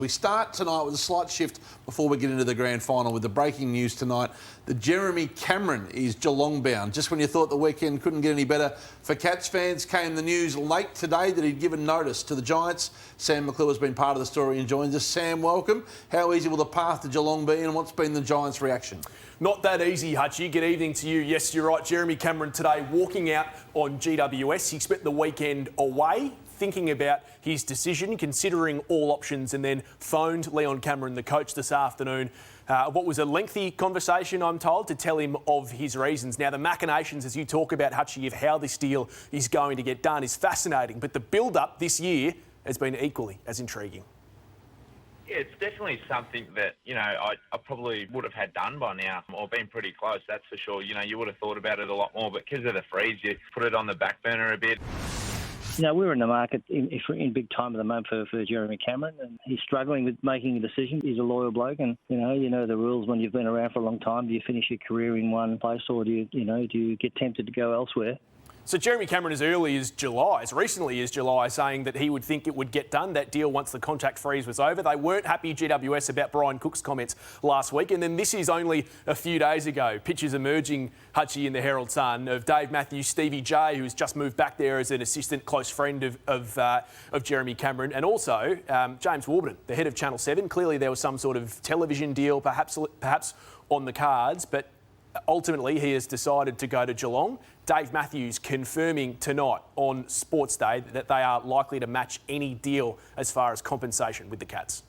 We start tonight with a slight shift before we get into the grand final with the breaking news tonight that Jeremy Cameron is Geelong bound. Just when you thought the weekend couldn't get any better for Cats fans, came the news late today that he'd given notice to the Giants. Sam McClure has been part of the story and joins us. Sam, welcome. How easy will the path to Geelong be and what's been the Giants' reaction? Not that easy, Hutchie. Good evening to you. Yes, you're right. Jeremy Cameron today walking out on GWS. He spent the weekend away, thinking about his decision, considering all options, and then phoned Leon Cameron, the coach, this afternoon. What was a lengthy conversation, I'm told, to tell him of his reasons. Now, the machinations, as you talk about, Hutchie, of how this deal is going to get done is fascinating, but the build-up this year has been equally as intriguing. Yeah, it's definitely something that, I probably would have had done by now or been pretty close, that's for sure. You would have thought about it a lot more, but because of the freeze, you put it on the back burner a bit. We're in the market in big time at the moment for Jeremy Cameron, and he's struggling with making a decision. He's a loyal bloke, and you know the rules when you've been around for a long time. Do you finish your career in one place, or do you get tempted to go elsewhere? So Jeremy Cameron, as early as July, as recently as July, saying that he would think it would get done, that deal, once the contract freeze was over. They weren't happy, GWS, about Brian Cook's comments last week. And then this is only a few days ago. Pictures emerging, Hutchie, in the Herald Sun, of Dave Matthews, Stevie J, who's just moved back there as an assistant, close friend of Jeremy Cameron, and also James Warburton, the head of Channel 7. Clearly there was some sort of television deal, perhaps on the cards, but ultimately he has decided to go to Geelong. Dave Matthews confirming tonight on Sports Day that they are likely to match any deal as far as compensation with the Cats.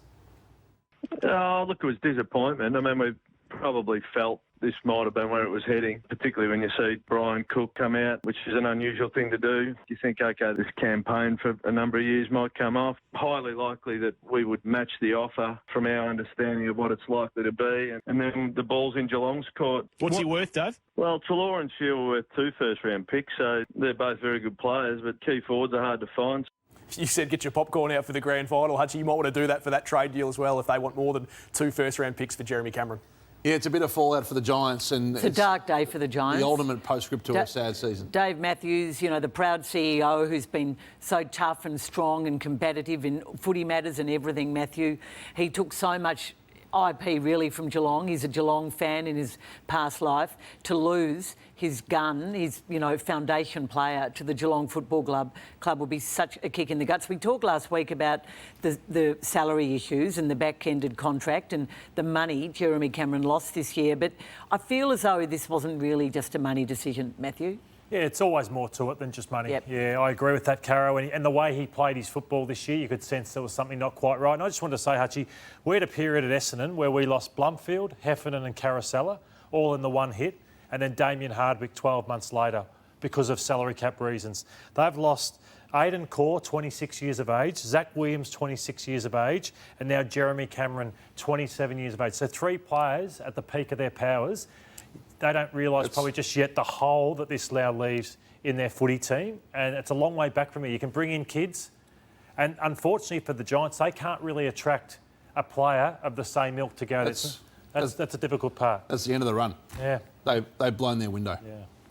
Oh, look, it was disappointment. I mean, we probably felt this might have been where it was heading, particularly when you see Brian Cook come out, which is an unusual thing to do. You think, OK, this campaign for a number of years might come off. Highly likely that we would match the offer from our understanding of what it's likely to be. And then the ball's in Geelong's court. What's he worth, Dave? Well, Talor and Shield were worth 2 first-round picks, so they're both very good players, but key forwards are hard to find. You said get your popcorn out for the grand final, Hutchie. You might want to do that for that trade deal as well if they want more than 2 first-round picks for Jeremy Cameron. Yeah, it's a bit of fallout for the Giants. And it's a dark day for the Giants. The ultimate postscript to a sad season. Dave Matthews, the proud CEO who's been so tough and strong and competitive in footy matters and everything, Matthew. He took so much IP really from Geelong. He's a Geelong fan in his past life. To lose his gun, his foundation player to the Geelong Football Club would be such a kick in the guts. We talked last week about the salary issues and the back-ended contract and the money Jeremy Cameron lost this year, but I feel as though this wasn't really just a money decision, Matthew. Yeah, it's always more to it than just money. Yep. Yeah, I agree with that, Caro. And the way he played his football this year, you could sense there was something not quite right. And I just wanted to say, Hutchie, we had a period at Essendon where we lost Blumfield, Heffernan and Carousella, all in the one hit, and then Damien Hardwick 12 months later because of salary cap reasons. They've lost Aidan Corr, 26 years of age, Zach Williams, 26 years of age, and now Jeremy Cameron, 27 years of age. So 3 players at the peak of their powers. They don't realise probably just yet the hole that this now leaves in their footy team. And it's a long way back from here. You can bring in kids. And unfortunately for the Giants, they can't really attract a player of the same ilk to go. That's a difficult part. That's the end of the run. Yeah. They've blown their window.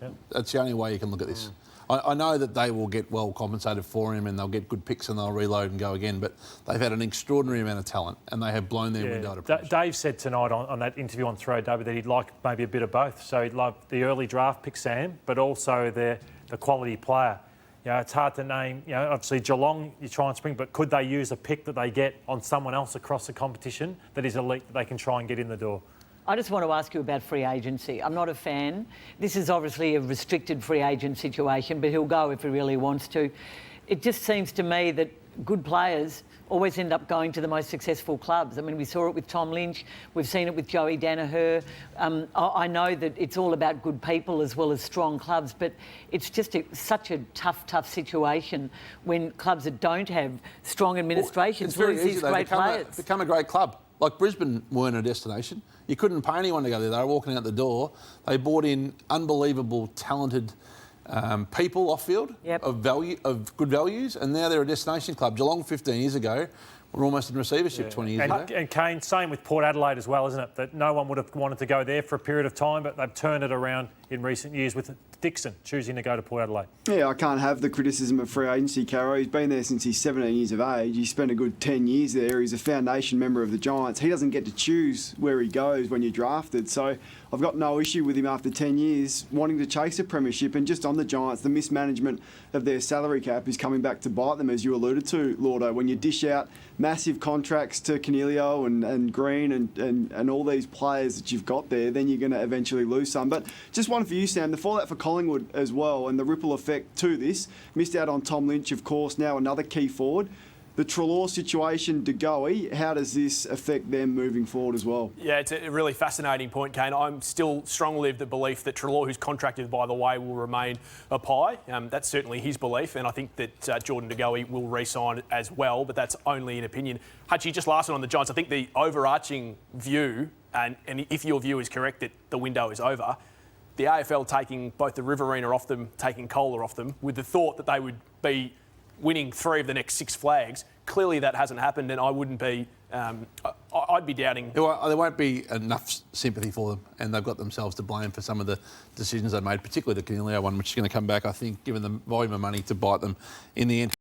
Yeah. That's the only way you can look at this. I know that they will get well compensated for him and they'll get good picks and they'll reload and go again, but they've had an extraordinary amount of talent and they have blown their window to pressure. Dave said tonight on that interview on Throw W that he'd like maybe a bit of both. So he'd love the early draft pick, Sam, but also the quality player. It's hard to name, obviously Geelong you try and spring, but could they use a pick that they get on someone else across the competition that is elite that they can try and get in the door? I just want to ask you about free agency. I'm not a fan. This is obviously a restricted free agent situation, but he'll go if he really wants to. It just seems to me that good players always end up going to the most successful clubs. I mean, we saw it with Tom Lynch. We've seen it with Joey Danaher. I know that it's all about good people as well as strong clubs, but it's just such a tough situation when clubs that don't have strong administrations lose these great players. Become a great club. Like Brisbane weren't a destination. You couldn't pay anyone to go there. They were walking out the door. They brought in unbelievable, talented people off field of good values, and now they're a destination club. Geelong 15 years ago were almost in receivership 20 years ago. And Kane, same with Port Adelaide as well, isn't it? That no one would have wanted to go there for a period of time, but they've turned it around in recent years with Dixon choosing to go to Port Adelaide. Yeah, I can't have the criticism of free agency, Caro. He's been there since he's 17 years of age. He spent a good 10 years there. He's a foundation member of the Giants. He doesn't get to choose where he goes when you're drafted. So I've got no issue with him after 10 years wanting to chase a premiership. And just on the Giants, the mismanagement of their salary cap is coming back to bite them, as you alluded to, Lordo. When you dish out massive contracts to Canelio and Green and all these players that you've got there, then you're going to eventually lose some. But just one for you, Sam, the fallout for Collingwood as well and the ripple effect to this. Missed out on Tom Lynch, of course, now another key forward. The Treloar situation, De Goey, how does this affect them moving forward as well? Yeah, it's a really fascinating point, Kane. I'm still strongly of the belief that Treloar, who's contracted, by the way, will remain a pie. That's certainly his belief, and I think that Jordan De Goey will re-sign as well, but that's only an opinion. Hutchie, just last one on the Giants, I think the overarching view, and if your view is correct that the window is over, the AFL taking both the Riverina off them, taking Kohler off them, with the thought that they would be winning 3 of the next 6 flags. Clearly that hasn't happened, and I wouldn't be... I'd be doubting... There won't be enough sympathy for them, and they've got themselves to blame for some of the decisions they made, particularly the Canelio one, which is going to come back, I think, given the volume of money to bite them in the end.